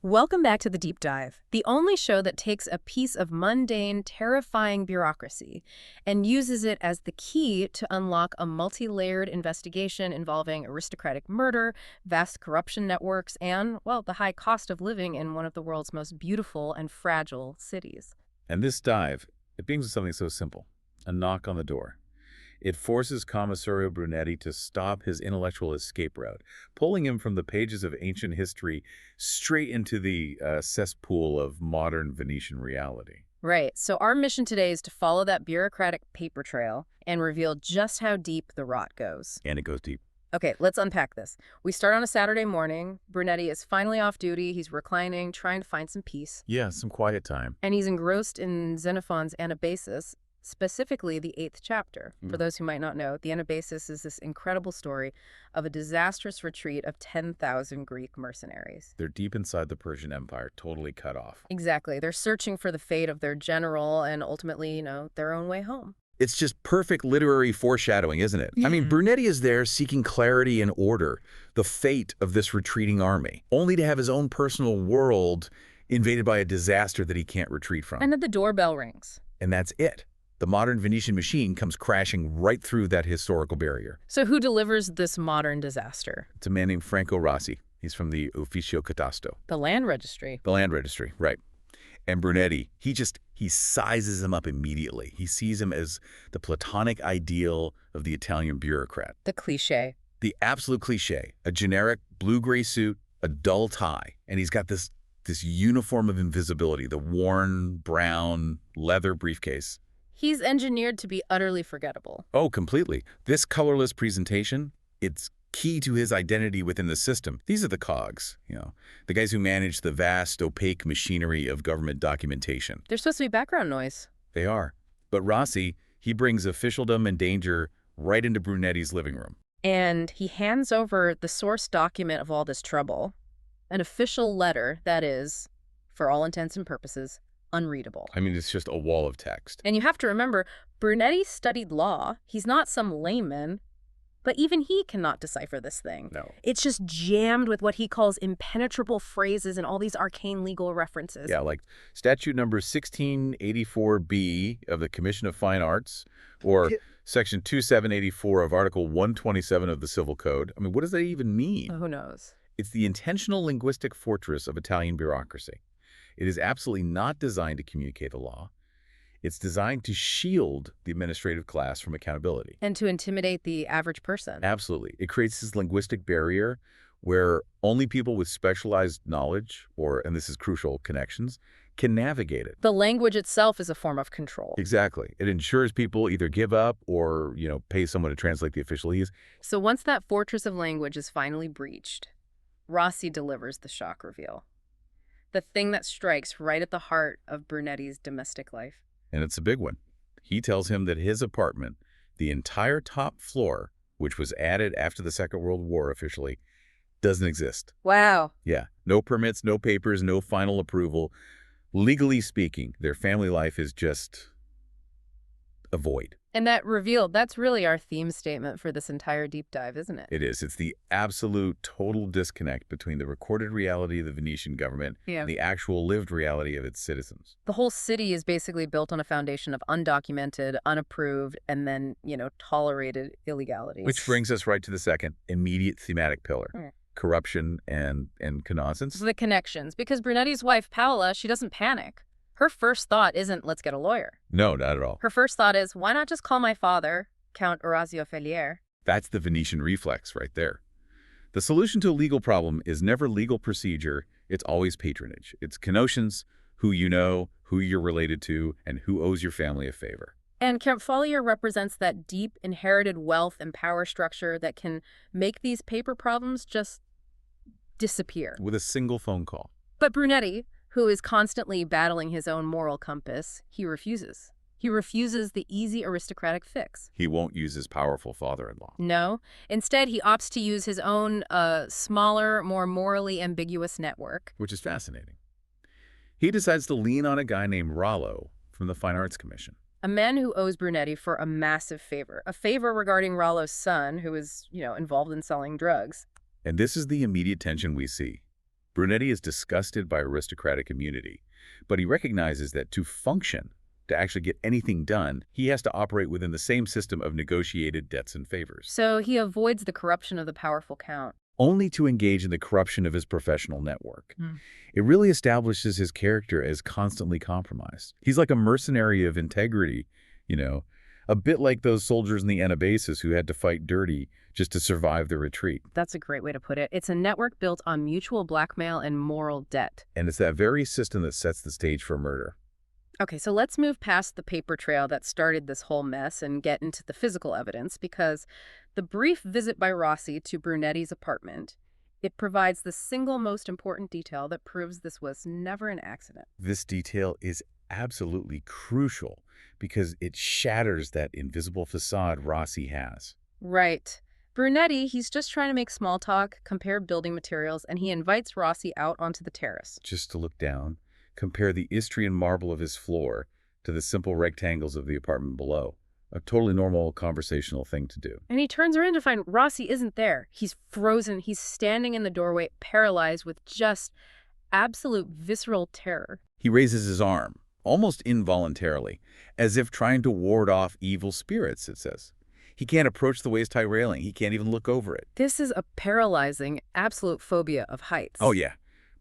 Welcome back to The Deep Dive, the only show that takes a piece of mundane, terrifying bureaucracy and uses it as the key to unlock a multi-layered investigation involving aristocratic murder, vast corruption networks, and, well, the high cost of living in one of the world's most beautiful and fragile cities. And this dive, it begins with something so simple, a knock on the door. It forces Commissario Brunetti to stop his intellectual escape route, pulling him from the pages of ancient history straight into the cesspool of modern Venetian reality. Right, so our mission today is to follow that bureaucratic paper trail and reveal just how deep the rot goes. And it goes deep. Okay, let's unpack this. We start on a Saturday morning. Brunetti is finally off duty. He's reclining, trying to find some peace. Yeah, some quiet time. And he's engrossed in Xenophon's Anabasis, specifically the 8th chapter. For those who might not know, the Anabasis is this incredible story of a disastrous retreat of 10,000 Greek mercenaries. They're deep inside the Persian Empire, totally cut off. Exactly. They're searching for the fate of their general and ultimately, their own way home. It's just perfect literary foreshadowing, isn't it? I mean, Brunetti is there seeking clarity and order, the fate of this retreating army, only to have his own personal world invaded by a disaster that he can't retreat from. And then the doorbell rings. And that's it. The modern Venetian machine comes crashing right through that historical barrier. So who delivers this modern disaster? It's a man named Franco Rossi. He's from the Ufficio Catasto. The land registry. The land registry, right. And Brunetti, he sizes him up immediately. He sees him as the platonic ideal of the Italian bureaucrat. The cliché. The absolute cliché. A generic blue-gray suit, a dull tie, and he's got this uniform of invisibility, the worn brown leather briefcase. He's engineered to be utterly forgettable. Oh, completely. This colorless presentation, it's key to his identity within the system. These are the cogs, the guys who manage the vast, opaque machinery of government documentation. They're supposed to be background noise. They are. But Rossi, he brings officialdom and danger right into Brunetti's living room. And he hands over the source document of all this trouble, an official letter that is, for all intents and purposes, unreadable. I mean, it's just a wall of text. And you have to remember, Brunetti studied law. He's not some layman, but even he cannot decipher this thing. No. It's just jammed with what he calls impenetrable phrases and all these arcane legal references. Yeah, like statute number 1684B of the Commission of Fine Arts, or section 2784 of Article 127 of the Civil Code. I mean, what does that even mean? Who knows? It's the intentional linguistic fortress of Italian bureaucracy. It is absolutely not designed to communicate the law. It's designed to shield the administrative class from accountability. And to intimidate the average person. Absolutely. It creates this linguistic barrier where only people with specialized knowledge, and this is crucial, connections, can navigate it. The language itself is a form of control. Exactly. It ensures people either give up or, pay someone to translate the officialese. So once that fortress of language is finally breached, Rossi delivers the shock reveal. The thing that strikes right at the heart of Brunetti's domestic life. And it's a big one. He tells him that his apartment, the entire top floor, which was added after the Second World War officially, doesn't exist. Wow. Yeah. No permits, no papers, no final approval. Legally speaking, their family life is just a void. And that revealed, that's really our theme statement for this entire deep dive, isn't it? It is. It's the absolute total disconnect between the recorded reality of the Venetian government and the actual lived reality of its citizens. The whole city is basically built on a foundation of undocumented, unapproved, and then, tolerated illegality. Which brings us right to the second immediate thematic pillar. Corruption and nonsense. The connections. Because Brunetti's wife, Paola, she doesn't panic. Her first thought isn't, let's get a lawyer. No, not at all. Her first thought is, why not just call my father, Count Orazio Felier? That's the Venetian reflex right there. The solution to a legal problem is never legal procedure. It's always patronage. It's connotations, who you know, who you're related to, and who owes your family a favor. And Count Felier represents that deep inherited wealth and power structure that can make these paper problems just disappear. With a single phone call. But Brunetti, who is constantly battling his own moral compass, he refuses. He refuses the easy aristocratic fix. He won't use his powerful father-in-law. No. Instead, he opts to use his own smaller, more morally ambiguous network. Which is fascinating. He decides to lean on a guy named Rollo from the Fine Arts Commission. A man who owes Brunetti for a massive favor. A favor regarding Rollo's son, who is, involved in selling drugs. And this is the immediate tension we see. Brunetti is disgusted by aristocratic immunity, but he recognizes that to function, to actually get anything done, he has to operate within the same system of negotiated debts and favors, So he avoids the corruption of the powerful count. only to engage in the corruption of his professional network. Hmm. It really establishes his character as constantly compromised. He's like a mercenary of integrity, you know, a bit like those soldiers in the Anabasis who had to fight dirty just to survive the retreat. That's a great way to put it. It's a network built on mutual blackmail and moral debt. And it's that very system that sets the stage for murder. Okay, so let's move past the paper trail that started this whole mess and get into the physical evidence, because the brief visit by Rossi to Brunetti's apartment, it provides the single most important detail that proves this was never an accident. This detail is absolutely crucial because it shatters that invisible facade Rossi has. Right. Brunetti, he's just trying to make small talk, compare building materials, and he invites Rossi out onto the terrace. Just to look down, compare the Istrian marble of his floor to the simple rectangles of the apartment below. A totally normal conversational thing to do. And he turns around to find Rossi isn't there. He's frozen. He's standing in the doorway, paralyzed with just absolute visceral terror. He raises his arm, almost involuntarily, as if trying to ward off evil spirits, it says. He can't approach the waist-high railing. He can't even look over it. This is a paralyzing, absolute phobia of heights. Oh, yeah.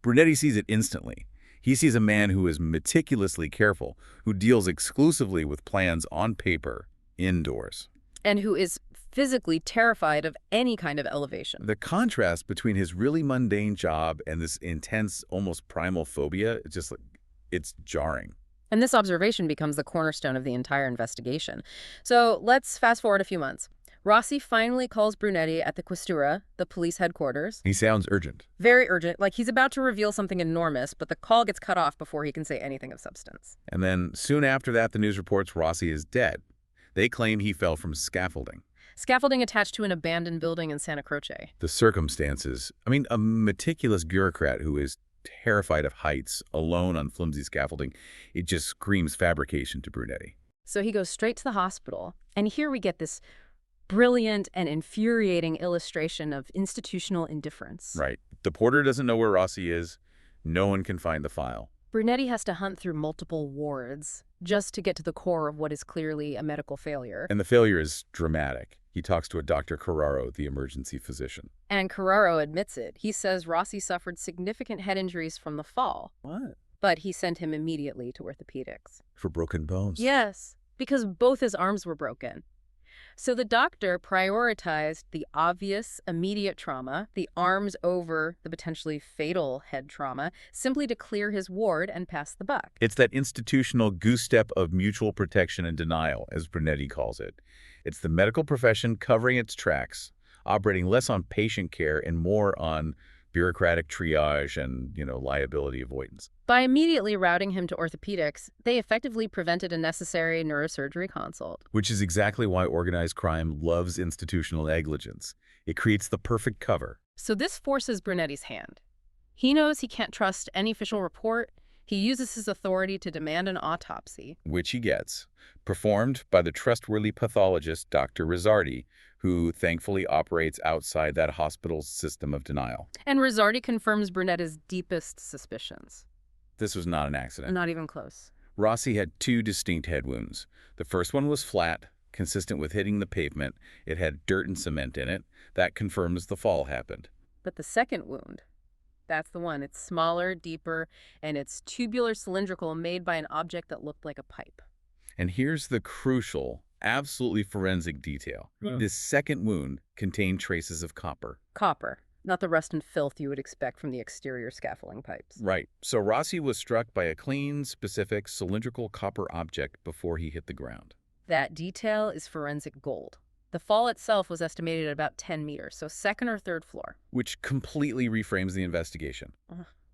Brunetti sees it instantly. He sees a man who is meticulously careful, who deals exclusively with plans on paper, indoors. And who is physically terrified of any kind of elevation. The contrast between his really mundane job and this intense, almost primal phobia, it's jarring. And this observation becomes the cornerstone of the entire investigation. So let's fast forward a few months. Rossi finally calls Brunetti at the Questura, the police headquarters. He sounds urgent. Very urgent, like he's about to reveal something enormous, but the call gets cut off before he can say anything of substance. And then soon after that, the news reports Rossi is dead. They claim he fell from scaffolding. Scaffolding attached to an abandoned building in Santa Croce. The circumstances, a meticulous bureaucrat who is terrified of heights, alone on flimsy scaffolding, it just screams fabrication to Brunetti. So he goes straight to the hospital, and here we get this brilliant and infuriating illustration of institutional indifference. Right. The porter doesn't know where Rossi is. No one can find the file. Brunetti has to hunt through multiple wards just to get to the core of what is clearly a medical failure. And the failure is dramatic. He talks to a Dr. Carraro, the emergency physician. And Carraro admits it. He says Rossi suffered significant head injuries from the fall. What? But he sent him immediately to orthopedics. For broken bones. Yes, because both his arms were broken. So the doctor prioritized the obvious, immediate trauma, the arms over the potentially fatal head trauma, simply to clear his ward and pass the buck. It's that institutional goose step of mutual protection and denial, as Brunetti calls it. It's the medical profession covering its tracks, operating less on patient care and more on bureaucratic triage and, liability avoidance. By immediately routing him to orthopedics, they effectively prevented a necessary neurosurgery consult. Which is exactly why organized crime loves institutional negligence. It creates the perfect cover. So this forces Brunetti's hand. He knows he can't trust any official report. He uses his authority to demand an autopsy. Which he gets, performed by the trustworthy pathologist Dr. Rizzardi, who thankfully operates outside that hospital's system of denial. And Rizzardi confirms Brunetti's deepest suspicions. This was not an accident. Not even close. Rossi had two distinct head wounds. The first one was flat, consistent with hitting the pavement. It had dirt and cement in it. That confirms the fall happened. But the second wound, that's the one. It's smaller, deeper, and it's tubular cylindrical, made by an object that looked like a pipe. And here's the crucial, absolutely forensic detail. This second wound contained traces of copper. Copper, not the rust and filth you would expect from the exterior scaffolding pipes. Right. So Rossi was struck by a clean, specific, cylindrical copper object before he hit the ground. That detail is forensic gold. The fall itself was estimated at about 10 meters, so second or third floor. Which completely reframes the investigation.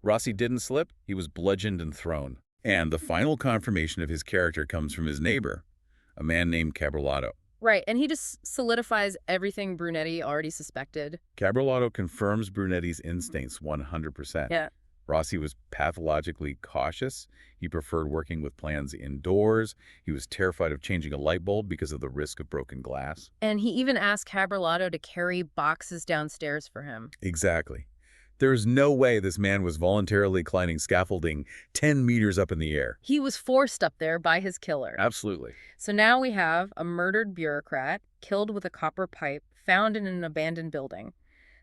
Rossi didn't slip. He was bludgeoned and thrown. And the final confirmation of his character comes from his neighbor, a man named Cabrolato. Right, and he just solidifies everything Brunetti already suspected. Cabrolato confirms Brunetti's instincts 100%. Yeah. Rossi was pathologically cautious. He preferred working with plans indoors. He was terrified of changing a light bulb because of the risk of broken glass. And he even asked Cabrolato to carry boxes downstairs for him. Exactly. There's no way this man was voluntarily climbing scaffolding 10 meters up in the air. He was forced up there by his killer. Absolutely. So now we have a murdered bureaucrat killed with a copper pipe found in an abandoned building.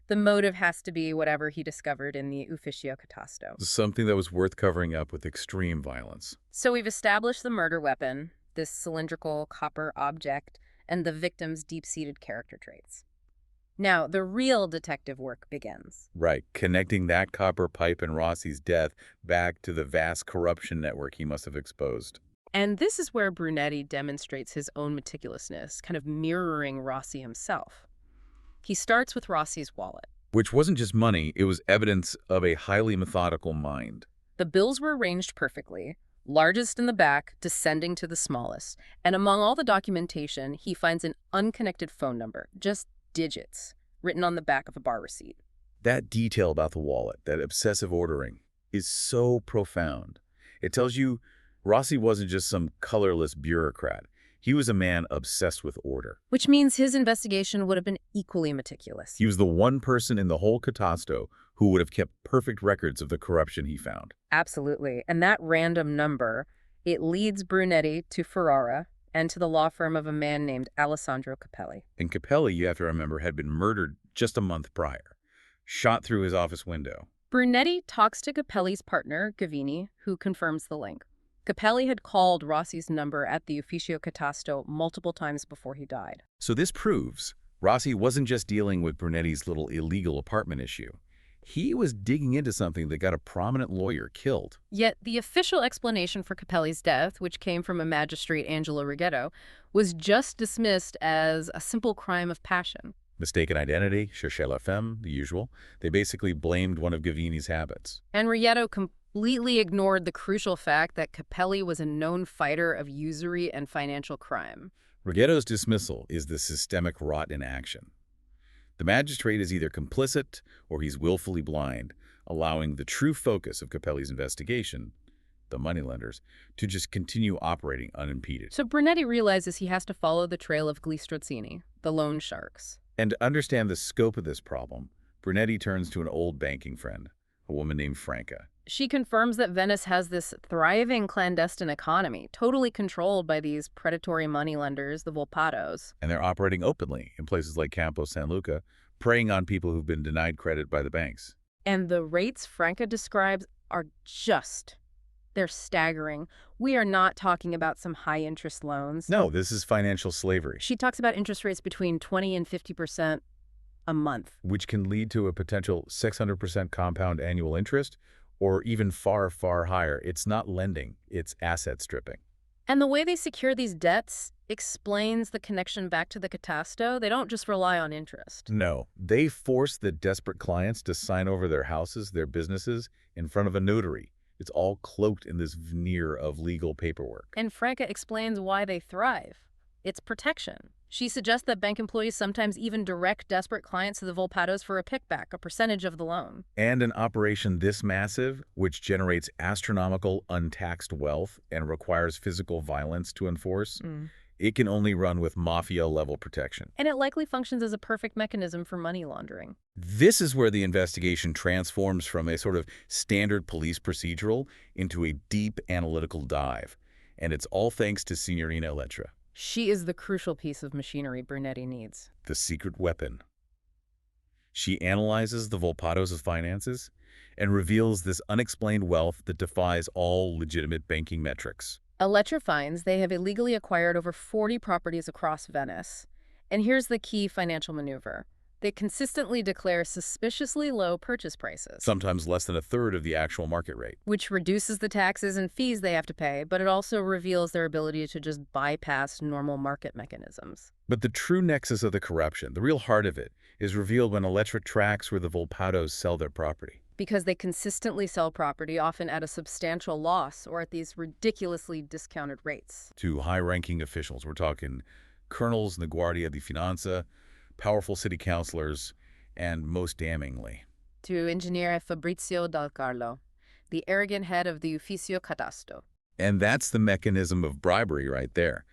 The motive has to be whatever he discovered in the Ufficio Catasto. Something that was worth covering up with extreme violence. So we've established the murder weapon, this cylindrical copper object, and the victim's deep-seated character traits. Now, the real detective work begins. Right, connecting that copper pipe and Rossi's death back to the vast corruption network he must have exposed. And this is where Brunetti demonstrates his own meticulousness, kind of mirroring Rossi himself. He starts with Rossi's wallet. Which wasn't just money, it was evidence of a highly methodical mind. The bills were arranged perfectly, largest in the back, descending to the smallest. And among all the documentation, he finds an unconnected phone number, just digits, written on the back of a bar receipt. That detail about the wallet, that obsessive ordering, is so profound. It tells you Rossi wasn't just some colorless bureaucrat. He was a man obsessed with order. Which means his investigation would have been equally meticulous. He was the one person in the whole Catasto who would have kept perfect records of the corruption he found. Absolutely. And that random number, it leads Brunetti to Ferrara and to the law firm of a man named Alessandro Capelli. And Capelli, you have to remember, had been murdered just a month prior, shot through his office window. Brunetti talks to Capelli's partner, Gavini, who confirms the link. Capelli had called Rossi's number at the Ufficio Catasto multiple times before he died. So this proves Rossi wasn't just dealing with Brunetti's little illegal apartment issue. He was digging into something that got a prominent lawyer killed. Yet the official explanation for Capelli's death, which came from a magistrate, Angelo Righetto, was just dismissed as a simple crime of passion. Mistaken identity, cherchez la femme, the usual. They basically blamed one of Gavini's habits. And Righetto completely ignored the crucial fact that Capelli was a known fighter of usury and financial crime. Righetto's dismissal is the systemic rot in action. The magistrate is either complicit or he's willfully blind, allowing the true focus of Capelli's investigation, the moneylenders, to just continue operating unimpeded. So Brunetti realizes he has to follow the trail of gli strozzini, the loan sharks. And to understand the scope of this problem, Brunetti turns to an old banking friend, a woman named Franca. She confirms that Venice has this thriving clandestine economy, totally controlled by these predatory moneylenders, the Volpatos. And they're operating openly in places like Campo San Luca, preying on people who've been denied credit by the banks. And the rates Franca describes are they're staggering. We are not talking about some high-interest loans. No, this is financial slavery. She talks about interest rates between 20 and 50% a month. Which can lead to a potential 600% compound annual interest, or even far, far higher. It's not lending, it's asset stripping. And the way they secure these debts explains the connection back to the Catasto. They don't just rely on interest. No, they force the desperate clients to sign over their houses, their businesses, in front of a notary. It's all cloaked in this veneer of legal paperwork. And Franca explains why they thrive. It's protection. She suggests that bank employees sometimes even direct desperate clients to the Volpatos for a pickback, a percentage of the loan. And an operation this massive, which generates astronomical untaxed wealth and requires physical violence to enforce, it can only run with mafia-level protection. And it likely functions as a perfect mechanism for money laundering. This is where the investigation transforms from a sort of standard police procedural into a deep analytical dive. And it's all thanks to Signorina Elettra. She is the crucial piece of machinery Brunetti needs. The secret weapon. She analyzes the Volpatos' finances and reveals this unexplained wealth that defies all legitimate banking metrics. Elettra finds they have illegally acquired over 40 properties across Venice. And here's the key financial maneuver. They consistently declare suspiciously low purchase prices. Sometimes less than a third of the actual market rate. Which reduces the taxes and fees they have to pay, but it also reveals their ability to just bypass normal market mechanisms. But the true nexus of the corruption, the real heart of it, is revealed when Elettra tracks where the Volpatos sell their property. Because they consistently sell property, often at a substantial loss or at these ridiculously discounted rates. To high-ranking officials, we're talking colonels in the Guardia di Finanza, powerful city councilors, and most damningly, to Engineer Fabrizio del Carlo, the arrogant head of the Ufficio Catasto. And that's the mechanism of bribery right there.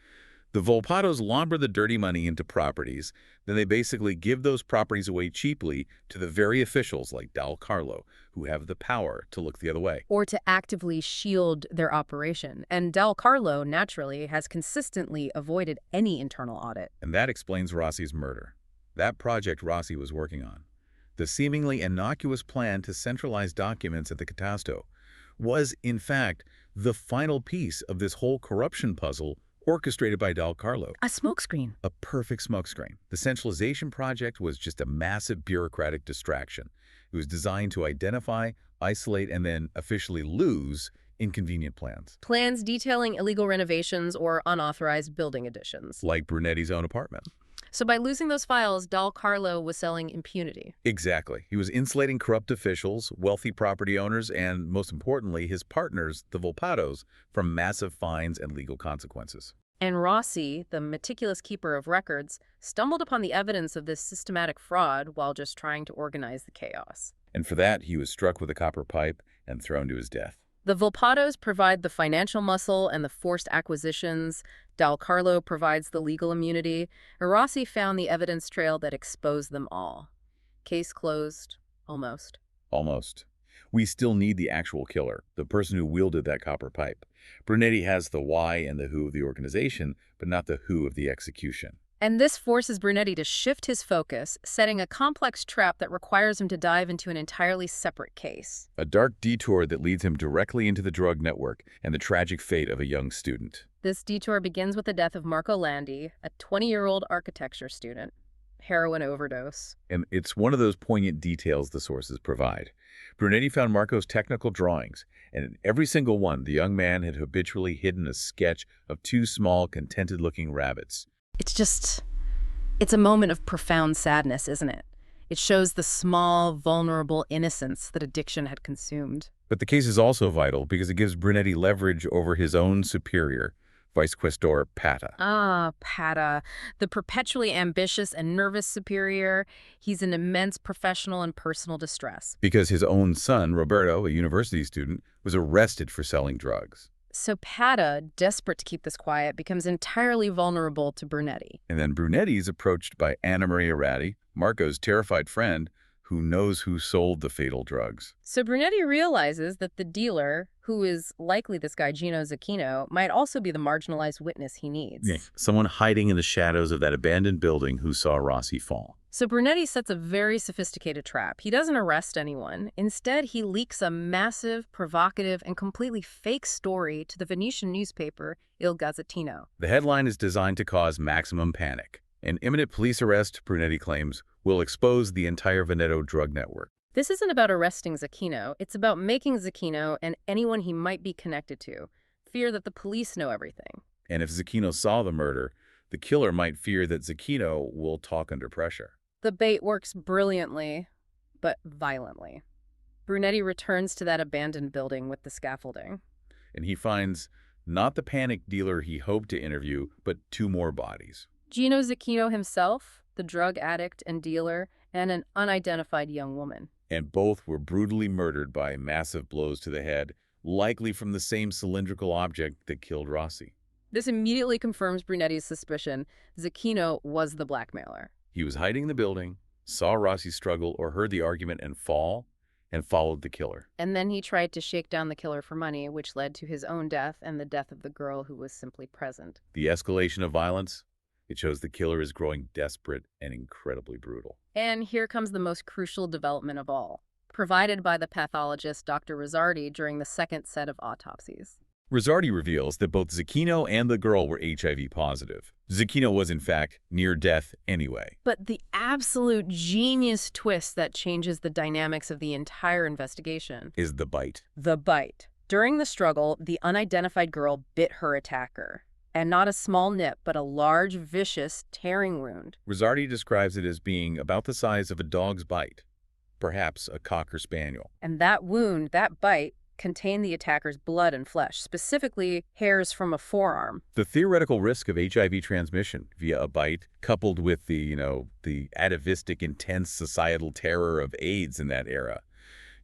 The Volpatos launder the dirty money into properties, then they basically give those properties away cheaply to the very officials like Carlo, who have the power to look the other way. Or to actively shield their operation. And Carlo, naturally, has consistently avoided any internal audit. And that explains Rossi's murder. That project Rossi was working on, the seemingly innocuous plan to centralize documents at the Catasto, was, in fact, the final piece of this whole corruption puzzle orchestrated by Carlo. A smokescreen. A perfect smokescreen. The centralization project was just a massive bureaucratic distraction. It was designed to identify, isolate, and then officially lose inconvenient plans. Plans detailing illegal renovations or unauthorized building additions. Like Brunetti's own apartment. So by losing those files, Carlo was selling impunity. Exactly. He was insulating corrupt officials, wealthy property owners, and, most importantly, his partners, the Volpatos, from massive fines and legal consequences. And Rossi, the meticulous keeper of records, stumbled upon the evidence of this systematic fraud while just trying to organize the chaos. And for that, he was struck with a copper pipe and thrown to his death. The Volpatos provide the financial muscle and the forced acquisitions. Carlo provides the legal immunity. Rossi found the evidence trail that exposed them all. Case closed. Almost. Almost. We still need the actual killer, the person who wielded that copper pipe. Brunetti has the why and the who of the organization, but not the who of the execution. And this forces Brunetti to shift his focus, setting a complex trap that requires him to dive into an entirely separate case. A dark detour that leads him directly into the drug network and the tragic fate of a young student. This detour begins with the death of Marco Landi, a 20-year-old architecture student. Heroin overdose. And it's one of those poignant details the sources provide. Brunetti found Marco's technical drawings, and in every single one, the young man had habitually hidden a sketch of two small, contented-looking rabbits. It's a moment of profound sadness, isn't it? It shows the small, vulnerable innocence that addiction had consumed. But the case is also vital because it gives Brunetti leverage over his own superior, Vice Questor Pata. Pata, the perpetually ambitious and nervous superior. He's in immense professional and personal distress. Because his own son, Roberto, a university student, was arrested for selling drugs. So Pata, desperate to keep this quiet, becomes entirely vulnerable to Brunetti. And then Brunetti is approached by Anna Maria Ratti, Marco's terrified friend, who knows who sold the fatal drugs. So Brunetti realizes that the dealer, who is likely this guy Gino Zecchino, might also be the marginalized witness he needs. Yeah. Someone hiding in the shadows of that abandoned building who saw Rossi fall. So Brunetti sets a very sophisticated trap. He doesn't arrest anyone. Instead, he leaks a massive, provocative, and completely fake story to the Venetian newspaper Il Gazzettino. The headline is designed to cause maximum panic. An imminent police arrest, Brunetti claims, will expose the entire Veneto drug network. This isn't about arresting Zecchino. It's about making Zecchino and anyone he might be connected to fear that the police know everything. And if Zecchino saw the murder, the killer might fear that Zecchino will talk under pressure. The bait works brilliantly, but violently. Brunetti returns to that abandoned building with the scaffolding. And he finds not the panic dealer he hoped to interview, but two more bodies. Gino Zecchino himself, the drug addict and dealer, and an unidentified young woman. And both were brutally murdered by massive blows to the head, likely from the same cylindrical object that killed Rossi. This immediately confirms Brunetti's suspicion. Zecchino was the blackmailer. He was hiding in the building, saw Rossi struggle or heard the argument and fall, and followed the killer. And then he tried to shake down the killer for money, which led to his own death and the death of the girl who was simply present. The escalation of violence, it shows the killer is growing desperate and incredibly brutal. And here comes the most crucial development of all, provided by the pathologist Dr. Rosardi during the second set of autopsies. Rosardi reveals that both Zecchino and the girl were HIV positive. Zecchino was, in fact, near death anyway. But the absolute genius twist that changes the dynamics of the entire investigation Is the bite. The bite. During the struggle, the unidentified girl bit her attacker. And not a small nip, but a large, vicious, tearing wound. Rosardi describes it as being about the size of a dog's bite, perhaps a cocker spaniel. And that wound, that bite, contained the attacker's blood and flesh, specifically hairs from a forearm. The theoretical risk of HIV transmission via a bite, coupled with the atavistic, intense societal terror of AIDS in that era,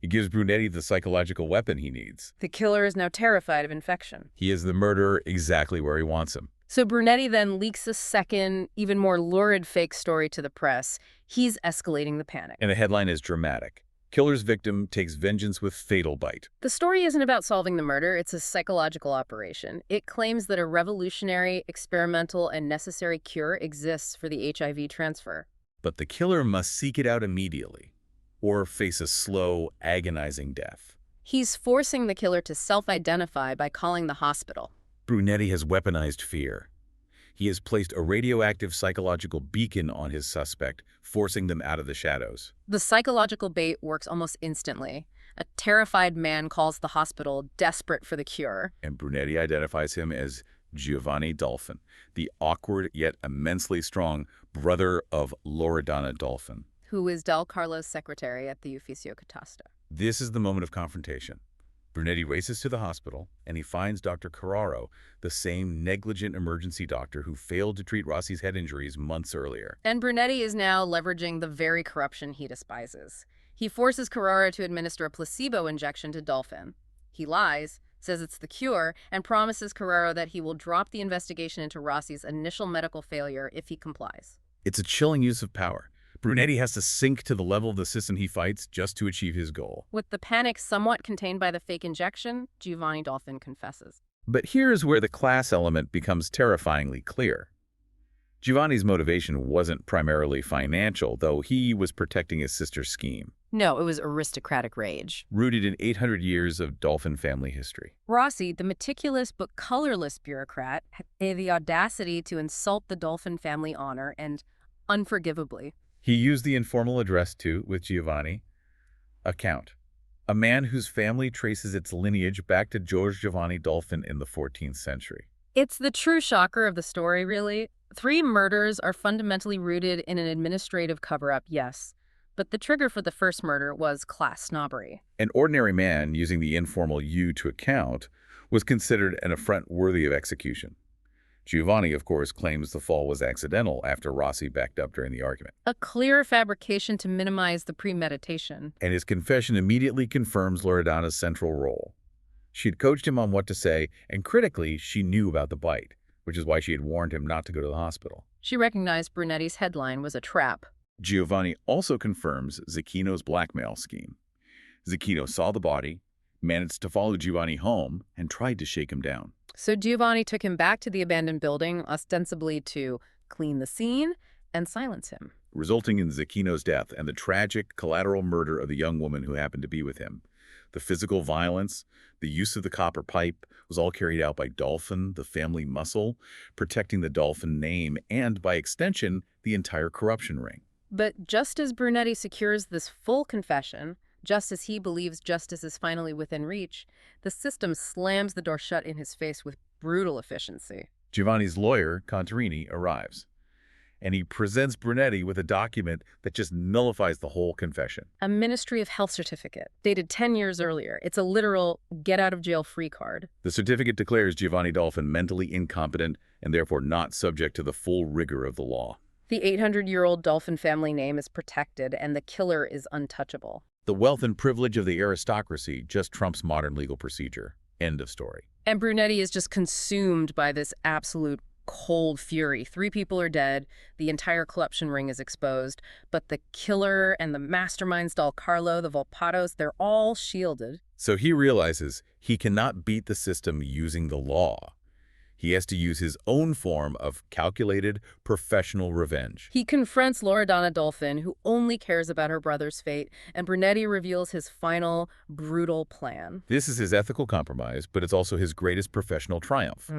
it gives Brunetti the psychological weapon he needs. The killer is now terrified of infection. He is the murderer exactly where he wants him. So Brunetti then leaks a second, even more lurid fake story to the press. He's escalating the panic. And the headline is dramatic. Killer's victim takes vengeance with fatal bite. The story isn't about solving the murder, it's a psychological operation. It claims that a revolutionary, experimental, and necessary cure exists for the HIV transfer. But the killer must seek it out immediately, or face a slow, agonizing death. He's forcing the killer to self-identify by calling the hospital. Brunetti has weaponized fear. He has placed a radioactive psychological beacon on his suspect, forcing them out of the shadows. The psychological bait works almost instantly. A terrified man calls the hospital, desperate for the cure. And Brunetti identifies him as Giovanni Dolfin, the awkward yet immensely strong brother of Donna Dolfin, who is Del Carlo's secretary at the Ufficio Catasta. This is the moment of confrontation. Brunetti races to the hospital, and he finds Dr. Carraro, the same negligent emergency doctor who failed to treat Rossi's head injuries months earlier. And Brunetti is now leveraging the very corruption he despises. He forces Carraro to administer a placebo injection to Dolfin. He lies, says it's the cure, and promises Carraro that he will drop the investigation into Rossi's initial medical failure if he complies. It's a chilling use of power. Brunetti has to sink to the level of the system he fights just to achieve his goal. With the panic somewhat contained by the fake injection, Giovanni Dolfin confesses. But here's where the class element becomes terrifyingly clear. Giovanni's motivation wasn't primarily financial, though he was protecting his sister's scheme. No, it was aristocratic rage. Rooted in 800 years of Dolfin family history. Rossi, the meticulous but colorless bureaucrat, had the audacity to insult the Dolfin family honor and, unforgivably, he used the informal address to, with Giovanni, a count, a man whose family traces its lineage back to George Giovanni Dolfin in the 14th century. It's the true shocker of the story, really. 3 murders are fundamentally rooted in an administrative cover-up, yes, but the trigger for the first murder was class snobbery. An ordinary man using the informal you to account was considered an affront worthy of execution. Giovanni, of course, claims the fall was accidental after Rossi backed up during the argument. A clear fabrication to minimize the premeditation. And his confession immediately confirms Loredana's central role. She'd coached him on what to say, and critically, she knew about the bite, which is why she had warned him not to go to the hospital. She recognized Brunetti's headline was a trap. Giovanni also confirms Zecchino's blackmail scheme. Zecchino saw the body, managed to follow Giovanni home, and tried to shake him down. So Giovanni took him back to the abandoned building, ostensibly to clean the scene and silence him, resulting in Zecchino's death and the tragic collateral murder of the young woman who happened to be with him. The physical violence, the use of the copper pipe, was all carried out by Dolfin, the family muscle, protecting the Dolfin name and, by extension, the entire corruption ring. But just as Brunetti secures this full confession, just as he believes justice is finally within reach, the system slams the door shut in his face with brutal efficiency. Giovanni's lawyer, Contarini, arrives, and he presents Brunetti with a document that just nullifies the whole confession. A Ministry of Health certificate, dated 10 years earlier. It's a literal get-out-of-jail-free card. The certificate declares Giovanni Dolfin mentally incompetent and therefore not subject to the full rigor of the law. The 800-year-old Dolfin family name is protected, and the killer is untouchable. The wealth and privilege of the aristocracy just trumps modern legal procedure. End of story. And Brunetti is just consumed by this absolute cold fury. 3 people are dead, the entire corruption ring is exposed, but the killer and the masterminds, Carlo, the Volpatos, they're all shielded. So he realizes he cannot beat the system using the law. He has to use his own form of calculated, professional revenge. He confronts Donna Dolfin, who only cares about her brother's fate, and Brunetti reveals his final, brutal plan. This is his ethical compromise, but it's also his greatest professional triumph.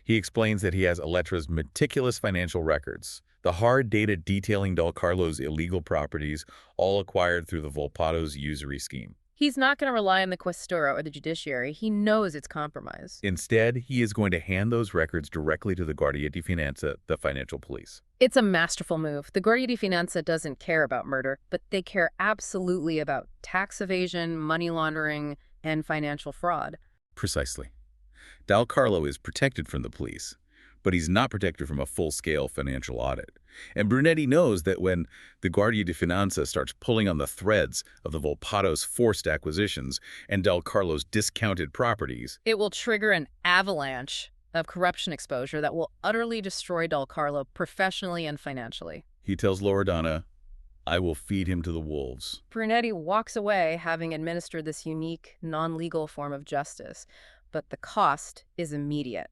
He explains that he has Elettra's meticulous financial records, the hard data detailing Del Carlo's illegal properties, all acquired through the Volpatos usury scheme. He's not going to rely on the Questura or the judiciary. He knows it's compromise. Instead, he is going to hand those records directly to the Guardia di Finanza, the financial police. It's a masterful move. The Guardia di Finanza doesn't care about murder, but they care absolutely about tax evasion, money laundering, and financial fraud. Precisely. Del Carlo is protected from the police, but he's not protected from a full-scale financial audit. And Brunetti knows that when the Guardia di Finanza starts pulling on the threads of the Volpatos' forced acquisitions and Del Carlo's discounted properties, it will trigger an avalanche. of corruption exposure that will utterly destroy Del Carlo professionally and financially. He tells Donna, I will feed him to the wolves. Brunetti walks away having administered this unique, non-legal form of justice, but the cost is immediate.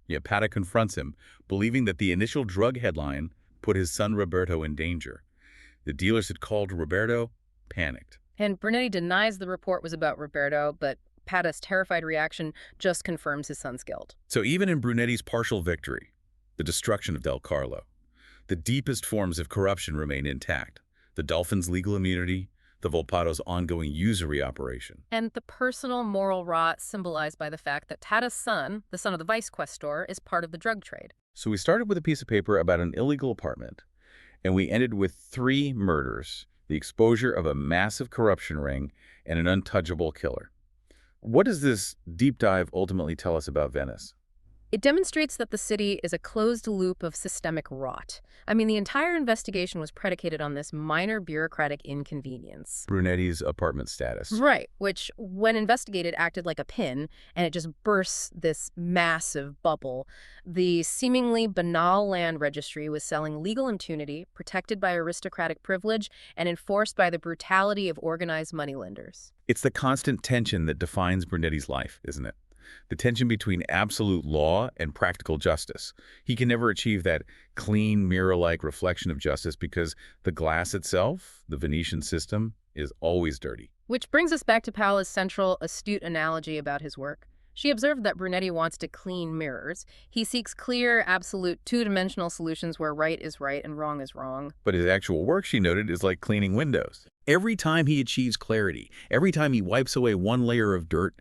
Yet Pata confronts him, believing that the initial drug headline put his son Roberto in danger. The dealers had called Roberto, panicked. And Brunetti denies the report was about Roberto, but Pata's terrified reaction just confirms his son's guilt. So even in Brunetti's partial victory, the destruction of Del Carlo, the deepest forms of corruption remain intact. The Dolfin's legal immunity, the Volpatos' ongoing usury operation. And the personal moral rot symbolized by the fact that Tata's son, the son of the vice questor, is part of the drug trade. So we started with a piece of paper about an illegal apartment, and we ended with 3 murders, the exposure of a massive corruption ring, and an untouchable killer. What does this deep dive ultimately tell us about Venice? It demonstrates that the city is a closed loop of systemic rot. I mean, the entire investigation was predicated on this minor bureaucratic inconvenience. Brunetti's apartment status. Right, which, when investigated, acted like a pin, and it just bursts this massive bubble. The seemingly banal land registry was selling legal impunity, protected by aristocratic privilege, and enforced by the brutality of organized moneylenders. It's the constant tension that defines Brunetti's life, isn't it? The tension between absolute law and practical justice. He can never achieve that clean, mirror-like reflection of justice because the glass itself, the Venetian system, is always dirty. Which brings us back to Paola's central, astute analogy about his work. She observed that Brunetti wants to clean mirrors. He seeks clear, absolute, two-dimensional solutions where right is right and wrong is wrong. But his actual work, she noted, is like cleaning windows. Every time he achieves clarity, every time he wipes away one layer of dirt,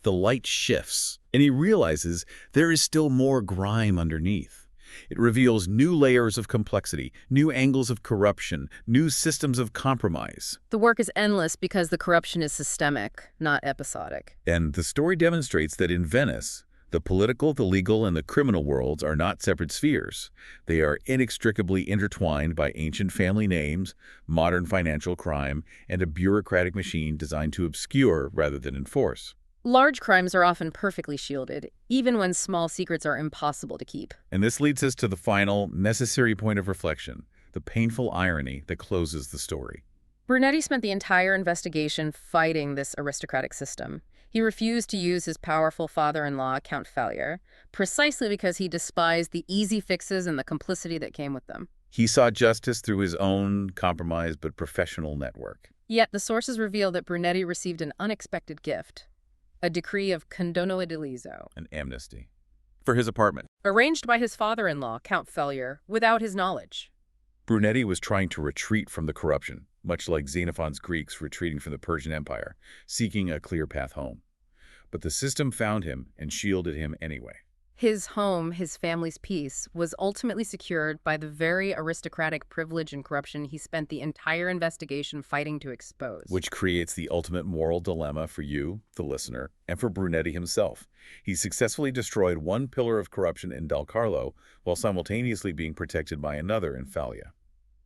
the light shifts, and he realizes there is still more grime underneath. It reveals new layers of complexity, new angles of corruption, new systems of compromise. The work is endless because the corruption is systemic, not episodic. And the story demonstrates that in Venice, the political, the legal, and the criminal worlds are not separate spheres. They are inextricably intertwined by ancient family names, modern financial crime, and a bureaucratic machine designed to obscure rather than enforce. Large crimes are often perfectly shielded, even when small secrets are impossible to keep. And this leads us to the final, necessary point of reflection, the painful irony that closes the story. Brunetti spent the entire investigation fighting this aristocratic system. He refused to use his powerful father-in-law, Count Failure, precisely because he despised the easy fixes and the complicity that came with them. He sought justice through his own compromised but professional network. Yet the sources reveal that Brunetti received an unexpected gift. A decree of condono edilizio, An amnesty. For his apartment. arranged by his father-in-law, Count Failure, without his knowledge. Brunetti was trying to retreat from the corruption, much like Xenophon's Greeks retreating from the Persian Empire, seeking a clear path home. But the system found him and shielded him anyway. His home, his family's peace, was ultimately secured by the very aristocratic privilege and corruption he spent the entire investigation fighting to expose. Which creates the ultimate moral dilemma for you, the listener, and for Brunetti himself. He successfully destroyed one pillar of corruption in Del Carlo, while simultaneously being protected by another in Fallia.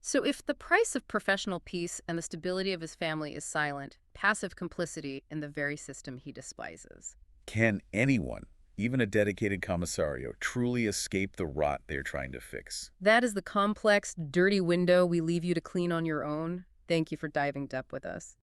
So if the price of professional peace and the stability of his family is silent, passive complicity in the very system he despises. Can anyone, even a dedicated Commissario, truly escape the rot they're trying to fix? That is the complex, dirty window we leave you to clean on your own. Thank you for diving deep with us.